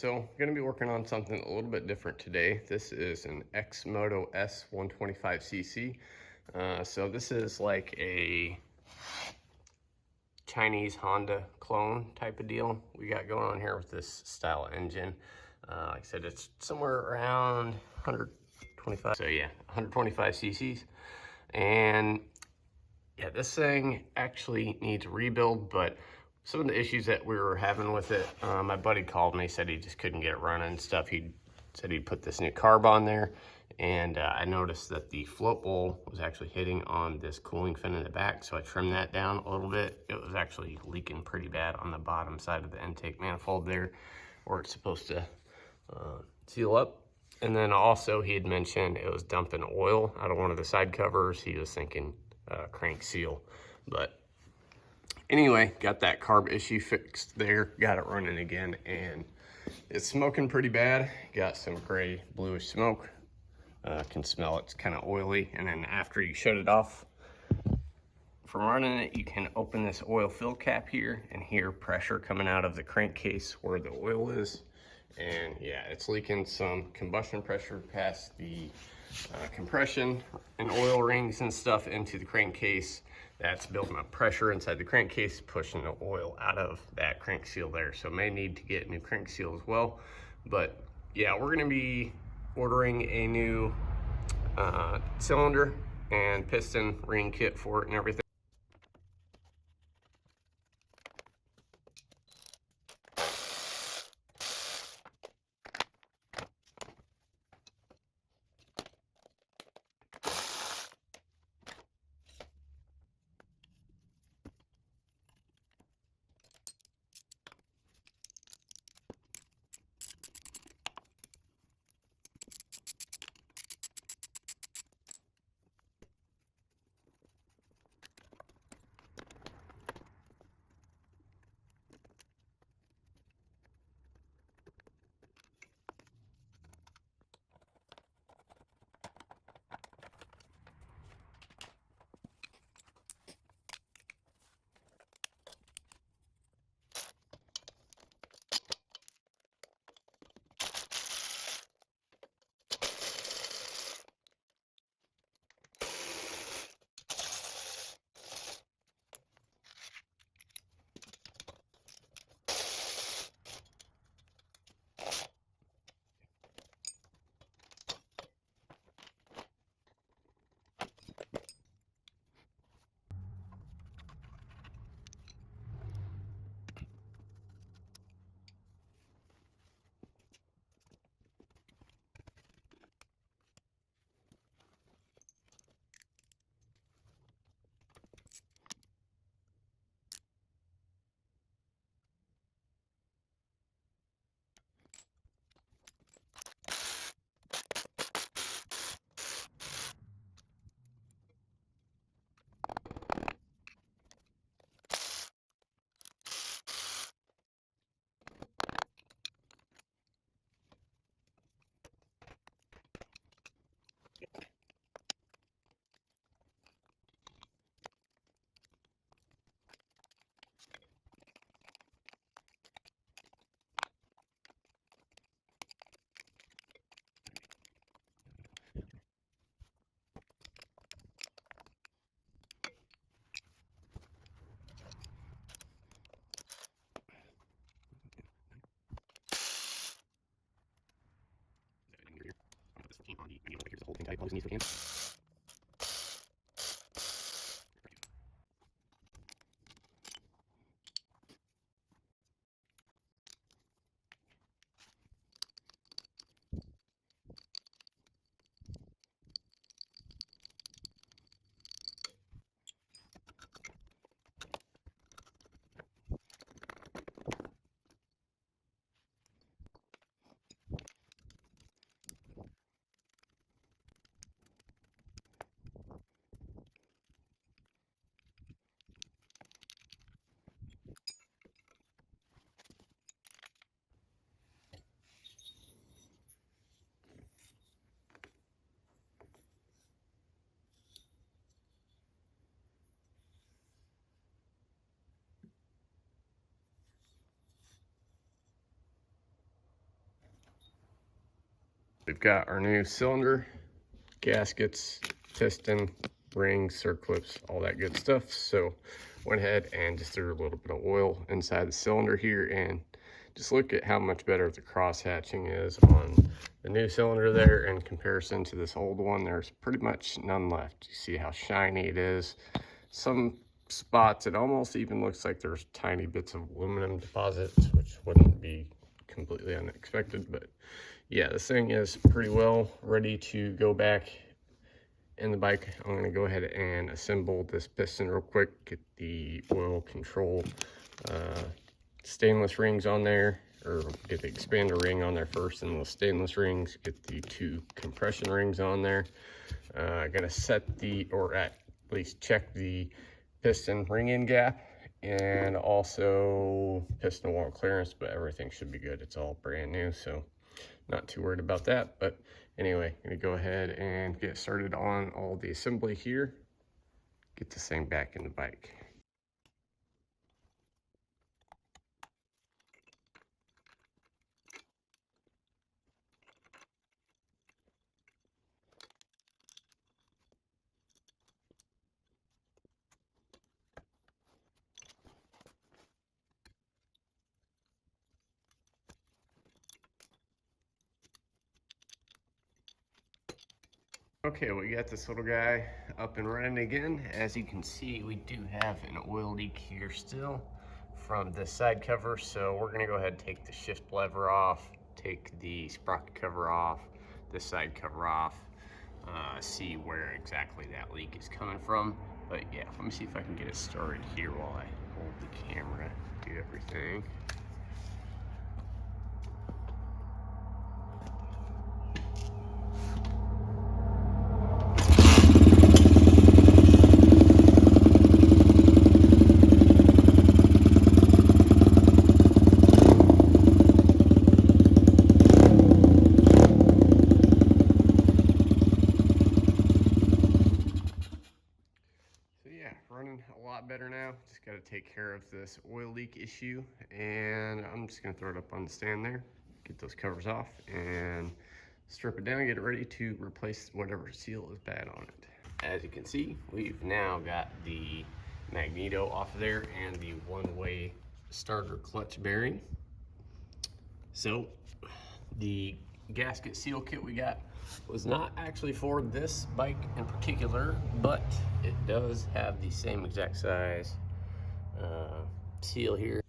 so I'm going to be working on something a little bit different today. This is an X-Moto S125cc. So this is like a Chinese Honda clone type of deal we got going on here with this style engine. Like I said, it's somewhere around 125. So yeah, 125 cc's. And yeah, this thing actually needs a rebuild, but some of the issues that we were having with it, my buddy called me, said he just couldn't get it running and stuff. He said he'd put this new carb on there, and I noticed that the float bowl was actually hitting on this cooling fin in the back, so I trimmed that down a little bit. It was actually leaking pretty bad on the bottom side of the intake manifold there, where it's supposed to seal up. And then also he had mentioned it was dumping oil out of one of the side covers. He was thinking crank seal, but anyway, got that carb issue fixed there, got it running again, and it's smoking pretty bad. Got some gray bluish smoke, can smell it's kind of oily. And then after you shut it off from running it, you can open this oil fill cap here and hear pressure coming out of the crankcase where the oil is. And yeah, it's leaking some combustion pressure past the compression and oil rings and stuff into the crankcase. That's building up pressure inside the crankcase, pushing the oil out of that crank seal there. So may need to get a new crank seal as well. But yeah, we're gonna be ordering a new cylinder and piston ring kit for it and everything. The whole thing tight, always needs to We've got our new cylinder, gaskets, piston, rings, circlips, all that good stuff. So went ahead and just threw a little bit of oil inside the cylinder here, and just look at how much better the cross hatching is on the new cylinder there in comparison to this old one. There's pretty much none left. You see how shiny it is. Some spots it almost even looks like there's tiny bits of aluminum deposits, which wouldn't be completely unexpected. But yeah, this thing is pretty well ready to go back in the bike. I'm going to go ahead and assemble this piston real quick, get the oil control stainless rings on there, or get the expander ring on there first, and the stainless rings, get the 2 compression rings on there. I'm going to set the, or at least check the piston ring in gap, and also piston wall clearance, but everything should be good. It's all brand new, so not too worried about that. But anyway, I'm gonna go ahead and get started on all the assembly here, get this thing back in the bike. Okay, we got this little guy up and running again. As you can see, we do have an oil leak here still from the side cover, so we're gonna go ahead and take the shift lever off, take the sprocket cover off, this side cover off, see where exactly that leak is coming from. But yeah, let me see if I can get it started here while I hold the camera, do everything. Running a lot better now. Just got to take care of this oil leak issue, and I'm just going to throw it up on the stand there, get those covers off, and strip it down, get it ready to replace whatever seal is bad on it. As you can see, we've now got the magneto off of there and the one-way starter clutch bearing. So the gasket seal kit we got was not actually for this bike in particular, but it does have the same exact size seal here.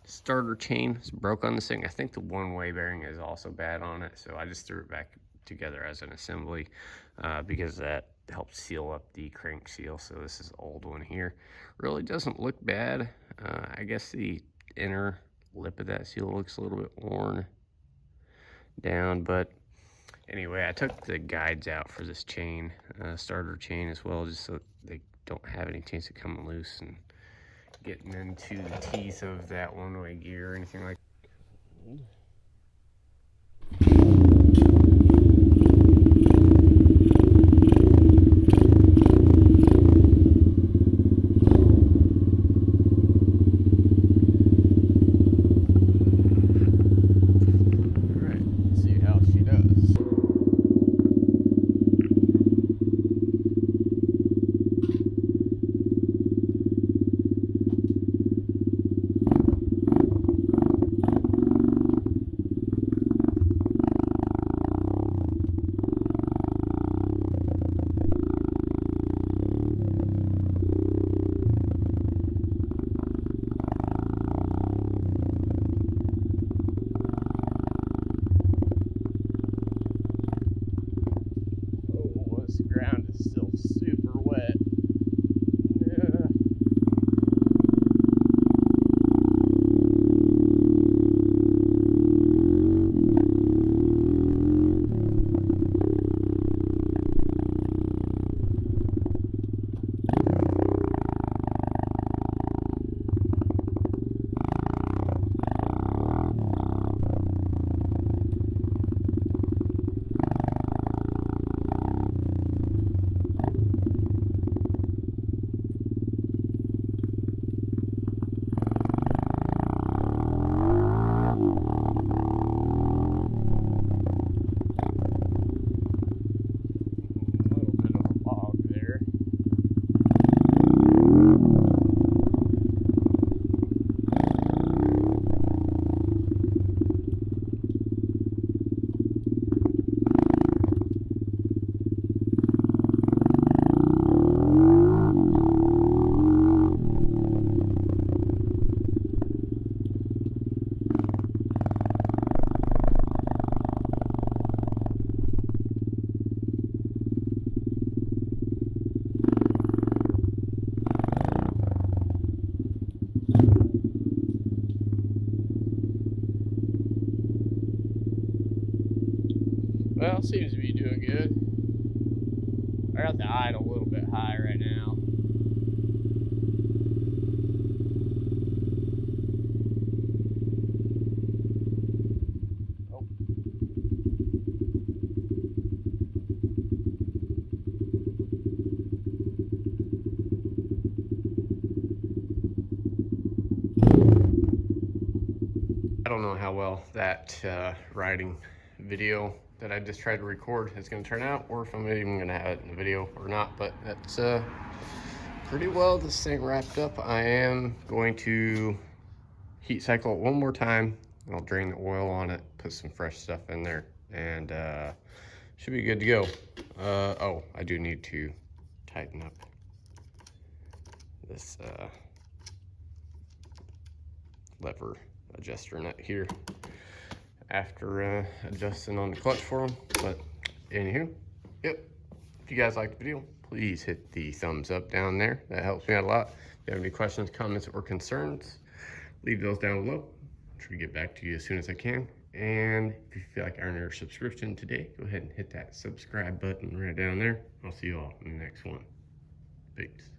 Starter chain is broke on this thing. I think the one-way bearing is also bad on it, so I just threw it back together as an assembly because that helps seal up the crank seal. So this is the old one here. Really doesn't look bad. I guess the inner lip of that seal looks a little bit worn down, but anyway, I took the guides out for this chain, starter chain as well, just so they don't have any chance of coming loose and getting into the teeth of that one-way gear or anything like that. throttle seems to be doing good. I got the idle a little bit high right now. Oh. I don't know how well that riding video that I just tried to record is going to turn out, or if I'm even going to have it in the video or not, but that's pretty well this thing wrapped up. I am going to heat cycle it one more time. I'll drain the oil on it, put some fresh stuff in there, and should be good to go. Oh, I do need to tighten up this lever adjuster nut here after adjusting on the clutch for them. But anywho, yep, if you guys like the video, please hit the thumbs up down there. That helps me out a lot. If you have any questions, comments, or concerns, leave those down below. I'll try to get back to you as soon as I can. And if you feel like earning your subscription today, go ahead and hit that subscribe button right down there. I'll see you all in the next one. Peace.